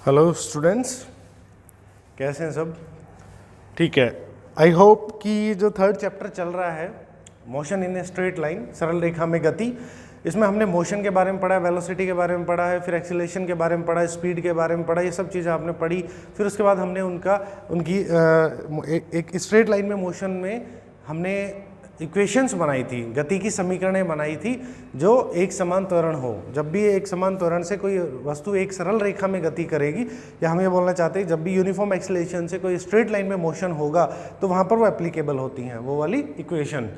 Hello students, कैसे हैं सब? ठीक है। आई होप कि जो थर्ड चैप्टर चल रहा है motion in a straight line, सरल रेखा में गति, इसमें हमने मोशन के बारे में पढ़ा है, वेलोसिटी के बारे में पढ़ा है, फिर एक्सीलरेशन के बारे में पढ़ा है, स्पीड के बारे में पढ़ा, ये सब चीज़ें आपने पढ़ी। फिर उसके बाद हमने उनकी एक स्ट्रेट लाइन में मोशन में हमने इक्वेशंस बनाई थी, गति की समीकरणें बनाई थी जो एक समान त्वरण हो। जब भी एक समान त्वरण से कोई वस्तु एक सरल रेखा में गति करेगी, या हम ये बोलना चाहते हैं जब भी यूनिफॉर्म एक्सीलरेशन से कोई स्ट्रेट लाइन में मोशन होगा तो वहाँ पर वो एप्लीकेबल होती हैं, वो वाली इक्वेशन।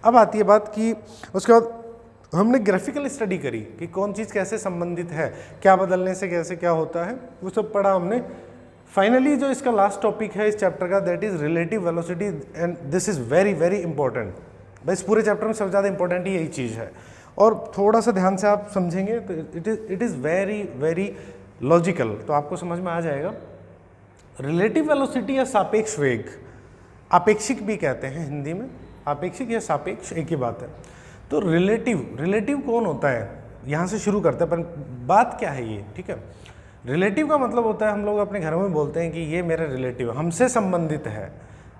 अब आती है बात कि उसके बाद हमने ग्राफिकल स्टडी करी कि कौन चीज़ कैसे संबंधित है, क्या बदलने से कैसे क्या होता है, वो सब पढ़ा हमने। फाइनली जो इसका लास्ट टॉपिक है इस चैप्टर का, that is relative velocity, and this is very very important. भाई इस पूरे चैप्टर में सबसे ज़्यादा इंपॉर्टेंट ही यही चीज़ है, और थोड़ा सा ध्यान से आप समझेंगे तो it is very very logical, तो आपको समझ में आ जाएगा। रिलेटिव वेलोसिटी या सापेक्ष वेग, आपेक्षिक भी कहते हैं हिंदी में, आपेक्षिक या सापेक्ष एक ही बात है। तो रिलेटिव कौन होता है, यहाँ से शुरू करते हैं, पर बात क्या है ये, ठीक है। रिलेटिव का मतलब होता है, हम लोग अपने घरों में बोलते हैं कि ये मेरा रिलेटिव, हमसे संबंधित है।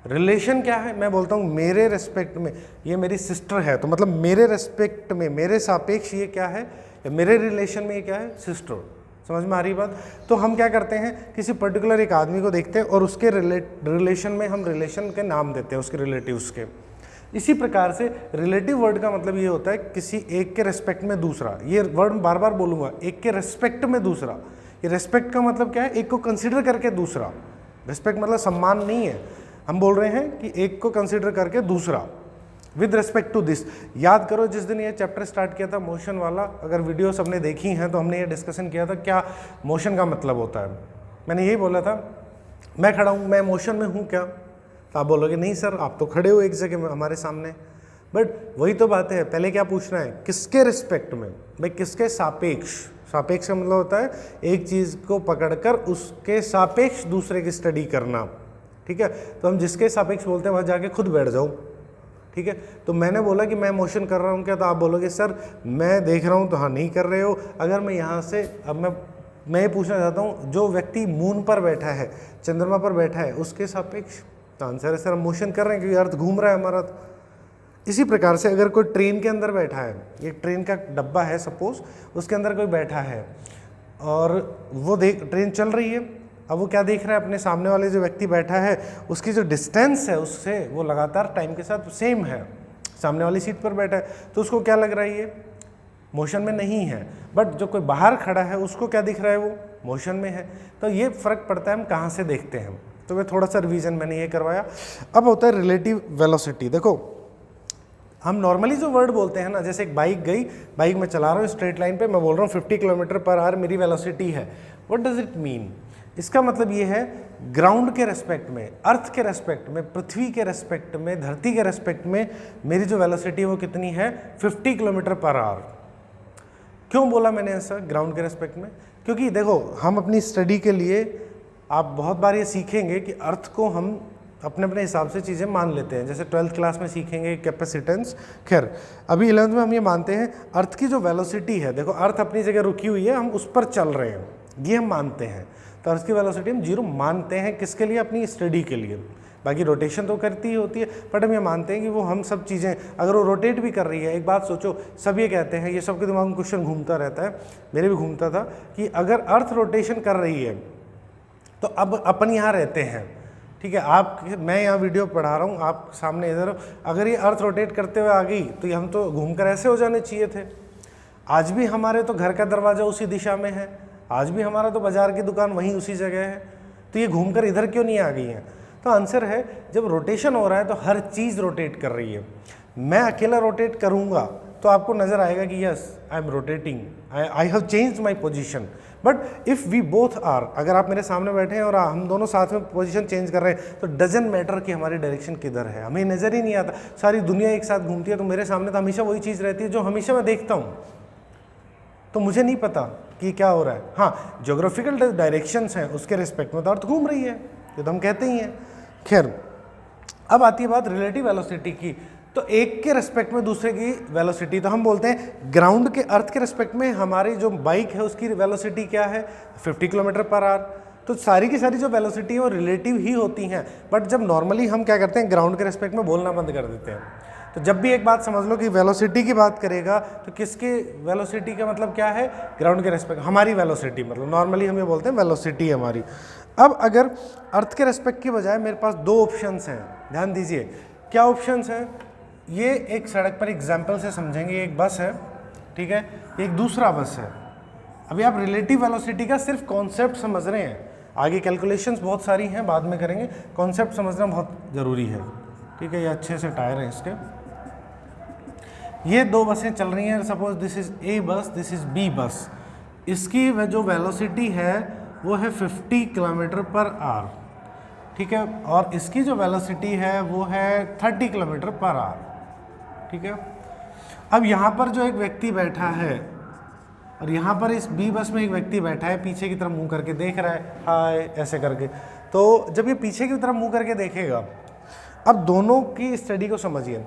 रिलेशन क्या है, मैं बोलता हूँ मेरे रेस्पेक्ट में ये मेरी सिस्टर है, तो मतलब मेरे रेस्पेक्ट में, मेरे सापेक्ष ये क्या है, या मेरे रिलेशन में ये क्या है, सिस्टर। समझ में आ रही बात? तो हम क्या करते हैं, किसी पर्टिकुलर एक आदमी को देखते हैं और उसके रिलेशन में हम रिलेशन के नाम देते हैं, उसके रिलेटिव्स के। इसी प्रकार से रिलेटिव वर्ड का मतलब ये होता है किसी एक के रेस्पेक्ट में दूसरा। ये वर्ड बार बार बोलूँगा, एक के रेस्पेक्ट में दूसरा। ये रेस्पेक्ट का मतलब क्या है, एक को कंसिडर करके दूसरा। रेस्पेक्ट मतलब सम्मान नहीं है, हम बोल रहे हैं कि एक को कंसिडर करके दूसरा, विद रेस्पेक्ट टू दिस। याद करो जिस दिन ये चैप्टर स्टार्ट किया था मोशन वाला, अगर वीडियो सबने देखी हैं तो हमने ये डिस्कशन किया था क्या मोशन का मतलब होता है। मैंने यही बोला था, मैं खड़ा हूँ, मैं मोशन में हूँ क्या? तो आप बोलोगे नहीं सर, आप तो खड़े हो एक जगह में हमारे सामने। बट वही तो बात है, पहले क्या पूछना है, किसके रिस्पेक्ट में, भाई किसके सापेक्ष। सापेक्ष का मतलब होता है एक चीज़ को पकड़कर उसके सापेक्ष दूसरे की स्टडी करना, ठीक है। तो हम जिसके सापेक्ष बोलते हैं वहाँ जाके खुद बैठ जाओ, ठीक है। तो मैंने बोला कि मैं मोशन कर रहा हूँ क्या, तो आप बोलोगे सर मैं देख रहा हूँ, तो हाँ नहीं कर रहे हो। अगर मैं यहाँ से, अब मैं ये पूछना चाहता हूँ, जो व्यक्ति मून पर बैठा है, चंद्रमा पर बैठा है, उसके सापेक्ष, तो आंसर है सर हम मोशन कर रहे हैं क्योंकि अर्थ घूम रहा है हमारा। इसी प्रकार से अगर कोई ट्रेन के अंदर बैठा है, ये ट्रेन का डब्बा है सपोज, उसके अंदर कोई बैठा है और वो ट्रेन चल रही है, अब वो क्या देख रहा है, अपने सामने वाले जो व्यक्ति बैठा है उसकी जो डिस्टेंस है उससे वो लगातार टाइम के साथ सेम है, सामने वाली सीट पर बैठा है, तो उसको क्या लग रहा है, ये मोशन में नहीं है। बट जो कोई बाहर खड़ा है उसको क्या दिख रहा है, वो मोशन में है। तो ये फर्क पड़ता है हम कहाँ से देखते हैं। तो मैं थोड़ा सा रिवीजन मैंने ये करवाया। अब होता है रिलेटिव वेलोसिटी। देखो हम नॉर्मली जो वर्ड बोलते हैं ना, जैसे एक बाइक गई, बाइक में चला रहा हूँ स्ट्रेट लाइन पे, मैं बोल रहा हूँ 50 किलोमीटर पर आवर मेरी वेलोसिटी है। What does it mean? इसका मतलब ये है ग्राउंड के रेस्पेक्ट में, अर्थ के रेस्पेक्ट में, पृथ्वी के रेस्पेक्ट में, धरती के रेस्पेक्ट में मेरी जो वेलोसिटी है वो कितनी है, 50 किलोमीटर पर आवर। क्यों बोला मैंने ऐसा ग्राउंड के रेस्पेक्ट में? क्योंकि देखो हम अपनी स्टडी के लिए, आप बहुत बार ये सीखेंगे कि अर्थ को हम अपने अपने हिसाब से चीज़ें मान लेते हैं। जैसे 12th क्लास में सीखेंगे कैपेसिटेंस, खैर अभी 11th में हम ये मानते हैं अर्थ की जो वेलोसिटी है, देखो अर्थ अपनी जगह रुकी हुई है, हम उस पर चल रहे हैं, ये हम मानते हैं। तो अर्थ की वेलोसिटी हम 0 मानते हैं, किसके लिए, अपनी स्टडी के लिए। बाकी रोटेशन तो करती ही होती है, बट हम ये मानते हैं कि वो हम सब चीज़ें, अगर वो रोटेट भी कर रही है, एक बात सोचो, सब ये कहते हैं, ये सबके दिमाग में क्वेश्चन घूमता रहता है, मेरे भी घूमता था, कि अगर अर्थ रोटेशन कर रही है तो अब अपन यहाँ रहते हैं, ठीक है, मैं यहाँ वीडियो पढ़ा रहा हूँ, आप सामने इधर हो, अगर ये अर्थ रोटेट करते हुए आ गई तो ये हम तो घूमकर ऐसे हो जाने चाहिए थे। आज भी हमारे तो घर का दरवाज़ा उसी दिशा में है, आज भी हमारा तो बाजार की दुकान वहीं उसी जगह है, तो ये घूमकर इधर क्यों नहीं आ गई हैं? तो आंसर है, जब रोटेशन हो रहा है तो हर चीज़ रोटेट कर रही है। मैं अकेला रोटेट करूँगा तो आपको नज़र आएगा कि yes I am rotating, I have changed my position. But if we both are, अगर आप मेरे सामने बैठे हैं और हम दोनों साथ में पोजीशन चेंज कर रहे हैं, तो डजंट मैटर कि हमारी डायरेक्शन किधर है, हमें नज़र ही नहीं आता। सारी दुनिया एक साथ घूमती है, तो मेरे सामने तो हमेशा वही चीज़ रहती है जो हमेशा मैं देखता हूँ, तो मुझे नहीं पता कि क्या हो रहा है। हाँ, ज्योग्राफिकल डायरेक्शंस हैं उसके रिस्पेक्ट में तो अर्थ घूम रही है, ये तो हम कहते ही हैं। खैर अब आती है बात रिलेटिव वेलोसिटी की। तो एक के रेस्पेक्ट में दूसरे की वेलोसिटी, तो हम बोलते हैं ग्राउंड के अर्थ के रेस्पेक्ट में हमारी जो बाइक है उसकी वेलोसिटी क्या है 50 किलोमीटर पर आवर। तो सारी की सारी जो वेलोसिटी है वो रिलेटिव ही होती हैं, बट जब नॉर्मली हम क्या करते हैं ग्राउंड के रेस्पेक्ट में बोलना बंद कर देते हैं। तो जब भी एक बात समझ लो कि वेलोसिटी की बात करेगा तो किसके वेलोसिटी का मतलब क्या है, ग्राउंड के रेस्पेक्ट, हमारी वेलोसिटी, मतलब नॉर्मली हम ये बोलते हैं वेलोसिटी हमारी। अब अगर अर्थ के रेस्पेक्ट की बजाय मेरे पास दो ऑप्शंस हैं, ध्यान दीजिए क्या ऑप्शंस हैं। ये एक सड़क पर एग्जाम्पल से समझेंगे, एक बस है, ठीक है, एक दूसरा बस है। अभी आप रिलेटिव वेलोसिटी का सिर्फ कॉन्सेप्ट समझ रहे हैं, आगे कैलकुलेशंस बहुत सारी हैं बाद में करेंगे, कॉन्सेप्ट समझना बहुत ज़रूरी है, ठीक है। ये अच्छे से टायर हैं इसके। ये दो बसें चल रही हैं, सपोज दिस इज़ ए बस, दिस इज़ बी बस। इसकी जो वेलोसिटी है वो है 50 किलोमीटर पर आवर, ठीक है, और इसकी जो वेलोसिटी है वो है 30 किलोमीटर पर आवर, ठीक है। अब यहाँ पर जो एक व्यक्ति बैठा है और यहाँ पर इस बी बस में एक व्यक्ति बैठा है, पीछे की तरफ मुंह करके देख रहा है, हाय ऐसे करके। तो जब ये पीछे की तरफ मुंह करके देखेगा, अब दोनों की स्टडी को समझिए।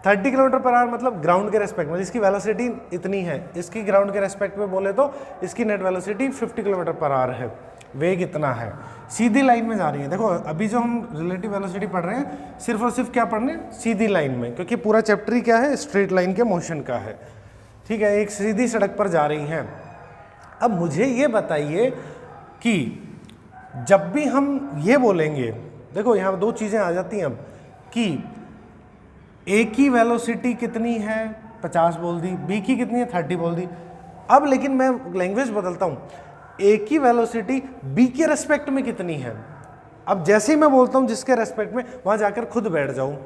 30 किलोमीटर पर आवर मतलब ग्राउंड के रेस्पेक्ट में, जिसकी वेलोसिटी इतनी है, इसकी ग्राउंड के रेस्पेक्ट में बोले तो इसकी net velocity 50 kilometre per hour है, वेग इतना है, सीधी लाइन में जा रही है। देखो अभी जो हम रिलेटिव वेलोसिटी पढ़ रहे हैं सिर्फ और सिर्फ क्या पढ़ रहे हैं, सीधी लाइन में, क्योंकि पूरा चैप्टर ही क्या है, स्ट्रेट लाइन के मोशन का है, ठीक है, एक सीधी सड़क पर जा रही हैं। अब मुझे ये बताइए कि जब भी हम ये बोलेंगे, देखो यहाँ दो चीज़ें आ जाती हैं अब, कि ए की वेलोसिटी कितनी है 50 बोल दी, बी की कितनी है 30 बोल दी। अब लेकिन मैं लैंग्वेज बदलता हूँ, ए की वेलोसिटी बी के रेस्पेक्ट में कितनी है। अब जैसे ही मैं बोलता हूँ जिसके रेस्पेक्ट में, वहाँ जाकर खुद बैठ जाऊँ,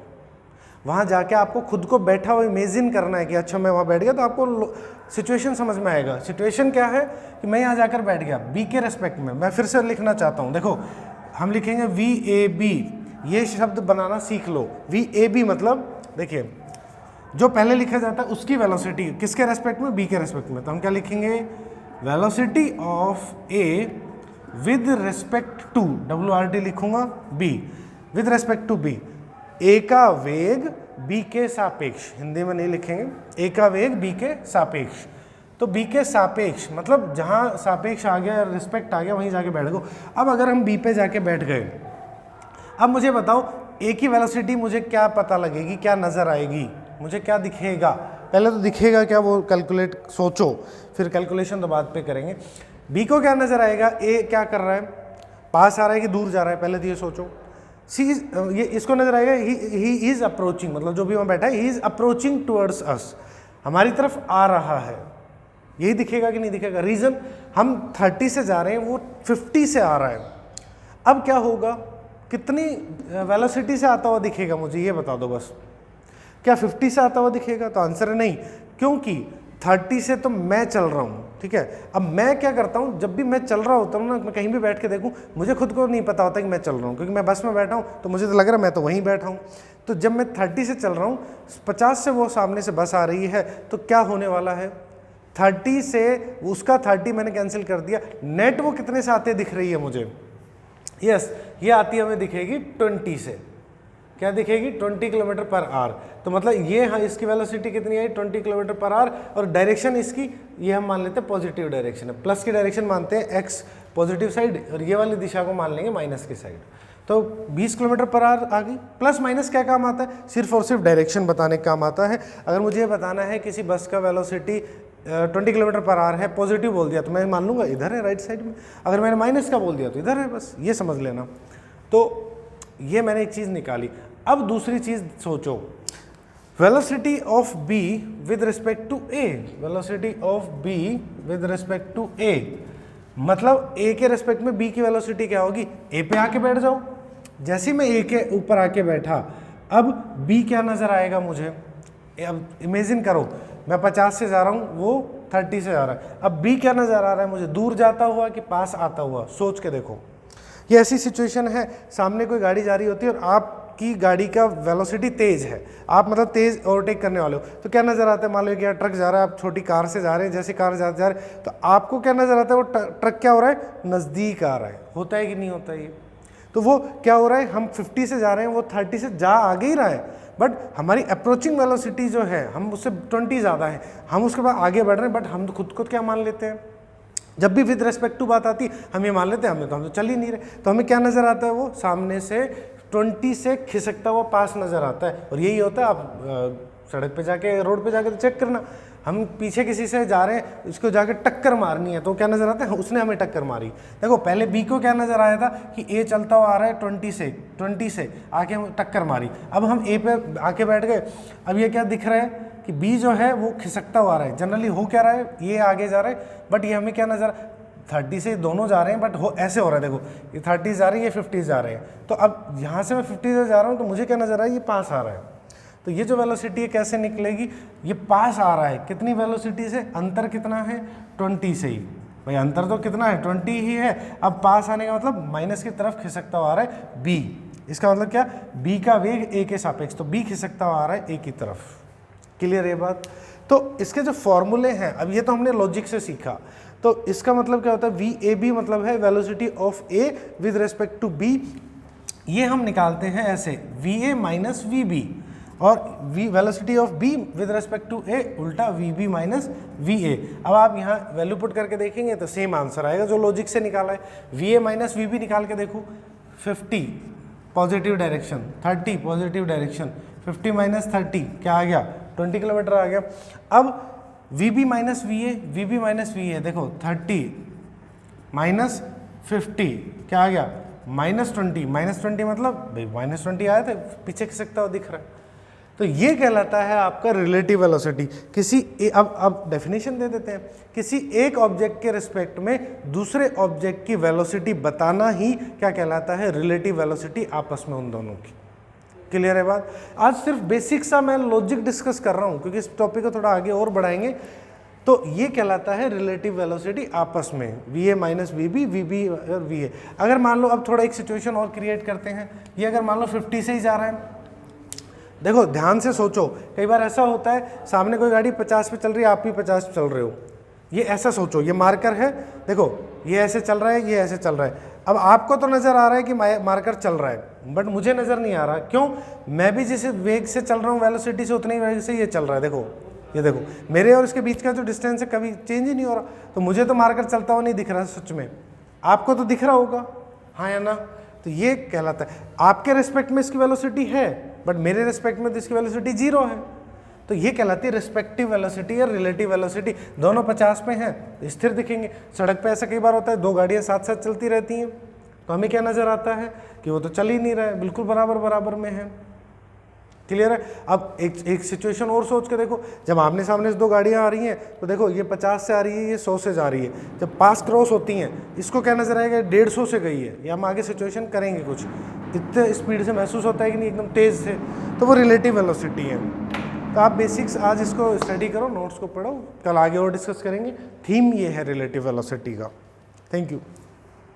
वहाँ जाके आपको खुद को बैठा हुआ इमेजिन करना है कि अच्छा मैं वहाँ बैठ गया, तो आपको सिचुएशन समझ में आएगा। सिचुएशन क्या है कि मैं यहाँ जाकर बैठ गया बी के रेस्पेक्ट में। मैं फिर से लिखना चाहता हूँ, देखो हम लिखेंगे वी ए बी, ये शब्द बनाना सीख लो। वी ए बी मतलब देखिए जो पहले लिखा जाता है उसकी वेलोसिटी किसके रेस्पेक्ट में, बी के रेस्पेक्ट में। तो हम क्या लिखेंगे, velocity of A with respect to, WRT लिखूंगा, B with respect to B, A का वेग बी के सापेक्ष, हिंदी में नहीं लिखेंगे, ए का वेग बी के सापेक्ष। तो बी के सापेक्ष मतलब जहाँ सापेक्ष आ गया, रिस्पेक्ट आ गया, वहीं जाके बैठ गो। अब अगर हम बी पे जाके बैठ गए, अब मुझे बताओ ए की वेलोसिटी मुझे क्या पता लगेगी, क्या नज़र आएगी, मुझे क्या दिखेगा। पहले तो दिखेगा क्या, वो कैलकुलेट सोचो, फिर कैलकुलेशन तो बाद पे करेंगे। बी को क्या नज़र आएगा, ए क्या कर रहा है, पास आ रहा है कि दूर जा रहा है, पहले तो ये सोचो। सी ये इसको नज़र आएगा ही इज़ अप्रोचिंग, मतलब जो भी वहाँ बैठा है ही इज़ अप्रोचिंग टुवर्ड्स अस, हमारी तरफ आ रहा है, यही दिखेगा कि नहीं दिखेगा। रीज़न हम 30 से जा रहे हैं, वो 50 से आ रहा है। अब क्या होगा, कितनी वेलोसिटी से आता हुआ दिखेगा, मुझे ये बता दो बस। क्या 50 से आता हुआ दिखेगा, तो आंसर है नहीं, क्योंकि 30 से तो मैं चल रहा हूँ, ठीक है। अब मैं क्या करता हूँ, जब भी मैं चल रहा होता हूँ ना, मैं कहीं भी बैठ के देखूँ, मुझे खुद को नहीं पता होता कि मैं चल रहा हूँ, क्योंकि मैं बस में बैठा हूँ तो मुझे तो लग रहा है मैं तो वहीं बैठा हूँ। तो जब मैं 30 से चल रहा हूँ, 50 से वो सामने से बस आ रही है, तो क्या होने वाला है, 30 से उसका 30 मैंने कैंसिल कर दिया, नेट वो कितने से आते दिख रही है मुझे, यस ये आती है, हमें दिखेगी 20 से, क्या दिखेगी 20 किलोमीटर पर आवर। तो मतलब ये हाँ इसकी वेलोसिटी कितनी है 20 किलोमीटर पर आवर, और डायरेक्शन इसकी ये हम मान लेते हैं पॉजिटिव डायरेक्शन है, प्लस की डायरेक्शन मानते हैं एक्स पॉजिटिव साइड, और ये वाली दिशा को मान लेंगे माइनस की साइड। तो 20 किलोमीटर पर आवर आ गई। प्लस माइनस क्या काम आता है, सिर्फ और सिर्फ डायरेक्शन बताने का काम आता है। अगर मुझे ये बताना है किसी बस का वेलोसिटी 20 किलोमीटर पर आवर है, पॉजिटिव बोल दिया तो मैं मान लूँगा इधर है राइट साइड में, अगर मैंने माइनस का बोल दिया तो इधर है, बस ये समझ लेना। तो ये मैंने एक चीज़ निकाली। अब दूसरी चीज़ सोचो, velocity of B with respect to A, velocity of B with respect to A, मतलब ए के रिस्पेक्ट में बी की वेलोसिटी क्या होगी, ए पे आके बैठ जाओ। जैसे ही मैं ए के ऊपर आके बैठा, अब बी क्या नज़र आएगा मुझे, अब इमेजिन करो मैं 50 से जा रहा हूँ, वो 30 से जा रहा है, अब बी क्या नज़र आ रहा है मुझे, दूर जाता हुआ कि पास आता हुआ, सोच के देखो। ये ऐसी सिचुएशन है, सामने कोई गाड़ी जा रही होती है और आपकी गाड़ी का वेलोसिटी तेज़ है, आप मतलब तेज़ ओवरटेक करने वाले हो, तो क्या नज़र आता है, मान लो कि यार ट्रक जा रहा है, आप छोटी कार से जा रहे हैं, जैसे कार जा रहे हैं तो आपको क्या नज़र आता है, वो ट्रक क्या हो रहा है, नज़दीक आ रहा है, होता है कि नहीं होता है ये। तो वो क्या हो रहा है, हम 50 से जा रहे हैं, वो 30 से जा आगे ही रहा है, बट हमारी अप्रोचिंग वेलोसिटी जो है हम उससे 20 ज़्यादा है, हम उसके बाद आगे बढ़ रहे हैं, बट हम तो खुद को क्या मान लेते हैं, जब भी विद रेस्पेक्ट टू बात आती हम ये मान लेते हैं हम तो चल ही नहीं रहे, तो हमें क्या नज़र आता है, वो सामने से 20 से खिसकता हुआ पास नज़र आता है। और यही होता है, आप सड़क पे जाके, रोड पे जाके तो चेक करना, हम पीछे किसी से जा रहे हैं, उसको जाके टक्कर मारनी है, तो क्या नज़र आता है, उसने हमें टक्कर मारी। देखो पहले बी को क्या नज़र आया था कि ए चलता हुआ आ रहा है 20 से आके हम टक्कर मारी, अब हम ए पे आके बैठ गए, अब ये क्या दिख रहा है कि बी जो है वो खिसकता हुआ आ रहा है। जनरली हो क्या रहा है, ये आगे जा रहा है, बट ये हमें क्या नज़र, 30 से दोनों जा रहे हैं, बट हो ऐसे हो रहा है, देखो ये 30 जा रही है, ये 50 जा रहे हैं, तो अब यहाँ से मैं 50 से जा रहा हूँ, तो मुझे क्या नज़र आ रहा है, ये पास आ रहा है। तो ये जो वेलोसिटी है कैसे निकलेगी, ये पास आ रहा है, कितनी वेलोसिटी से, अंतर कितना है, 20 से ही, भाई अंतर तो कितना है, 20 ही है, अब पास आने का मतलब माइनस की तरफ खिसकता हुआ आ रहा है बी, इसका मतलब क्या, बी का वेग ए के सापेक्ष, तो बी खिसकता हुआ आ रहा है ए की तरफ। क्लियर है बात। तो इसके जो फॉर्मूले हैं, अब ये तो हमने लॉजिक से सीखा, तो इसका मतलब क्या होता है, वी ए बी मतलब है velocity of A with respect to B, ये हम निकालते हैं ऐसे, V A minus V B, और V velocity of B with respect to A उल्टा V B minus V A. अब आप यहाँ वैल्यू पुट करके देखेंगे तो सेम आंसर आएगा जो लॉजिक से निकाला है। V A minus V B निकाल के देखो, 50 positive direction, 30 positive direction, 50 minus 30 क्या आ गया, 20 किलोमीटर आ गया। अब V B minus V A, V B minus V A, देखो 30 माइनस 50 क्या आ गया, -20, -20 मतलब भाई -20 आया था, पीछे खिसकता हुआ दिख रहा है, तो ये कहलाता है आपका रिलेटिव वेलोसिटी। अब डेफिनेशन दे देते हैं, किसी एक ऑब्जेक्ट के रिस्पेक्ट में दूसरे ऑब्जेक्ट की वेलोसिटी बताना ही क्या कहलाता है, रिलेटिव वेलोसिटी आपस में उन दोनों की। क्लियर है बात। आज सिर्फ बेसिक सा मैं लॉजिक डिस्कस कर रहा हूँ, क्योंकि इस टॉपिक को थोड़ा आगे और बढ़ाएंगे, तो ये कहलाता है रिलेटिव वेलोसिटी आपस में, V A minus V B, V B और वी ए। अगर मान लो, अब थोड़ा एक सिचुएशन और क्रिएट करते हैं, ये अगर मान लो 50 से ही जा रहा है, देखो ध्यान से सोचो, कई बार ऐसा होता है सामने कोई गाड़ी 50 पे चल रही है, आप भी 50 पे चल रहे हो, ये ऐसा सोचो, ये मार्कर है, देखो ये ऐसे चल रहा है, ये ऐसे चल रहा है, अब आपको तो नज़र आ रहा है कि मार्कर चल रहा है, बट मुझे नज़र नहीं आ रहा, क्यों, मैं भी जिस वेग से चल रहा हूँ वेलोसिटी से उतनी वेग से ये चल रहा है, देखो ये देखो मेरे और इसके बीच का जो डिस्टेंस है कभी चेंज ही नहीं हो रहा, तो मुझे तो मार्कर चलता हुआ नहीं दिख रहा सच में, आपको तो दिख रहा होगा, हाँ या ना। तो ये कहलाता है, आपके रिस्पेक्ट में इसकी वेलोसिटी है, बट मेरे रिस्पेक्ट में तो इसकी वेलोसिटी 0 है, तो ये कहलाती है रिस्पेक्टिव वेलोसिटी या रिलेटिव वेलोसिटी। दोनों 50 पे हैं तो स्थिर दिखेंगे। सड़क पे ऐसा कई बार होता है, दो गाड़ियाँ साथ साथ चलती रहती हैं, तो हमें क्या नज़र आता है कि वो तो चल ही नहीं रहा है, बिल्कुल बराबर बराबर में है। क्लियर है। अब एक सिचुएशन और सोच के देखो, जब आमने सामने से दो गाड़ियाँ आ रही हैं, तो देखो ये 50 से आ रही है, ये 100 से जा रही है, जब पास क्रॉस होती हैं इसको क्या नज़र आएगा, 150 से गई है, या हम आगे सिचुएशन करेंगे कुछ, इतने स्पीड से महसूस होता है कि नहीं, एकदम तेज़ से, तो वो रिलेटिव वेलोसिटी है। तो आप बेसिक्स आज इसको स्टडी करो, नोट्स को पढ़ो, कल आगे और डिस्कस करेंगे। थीम ये है रिलेटिव वेलोसिटी का। Thank you.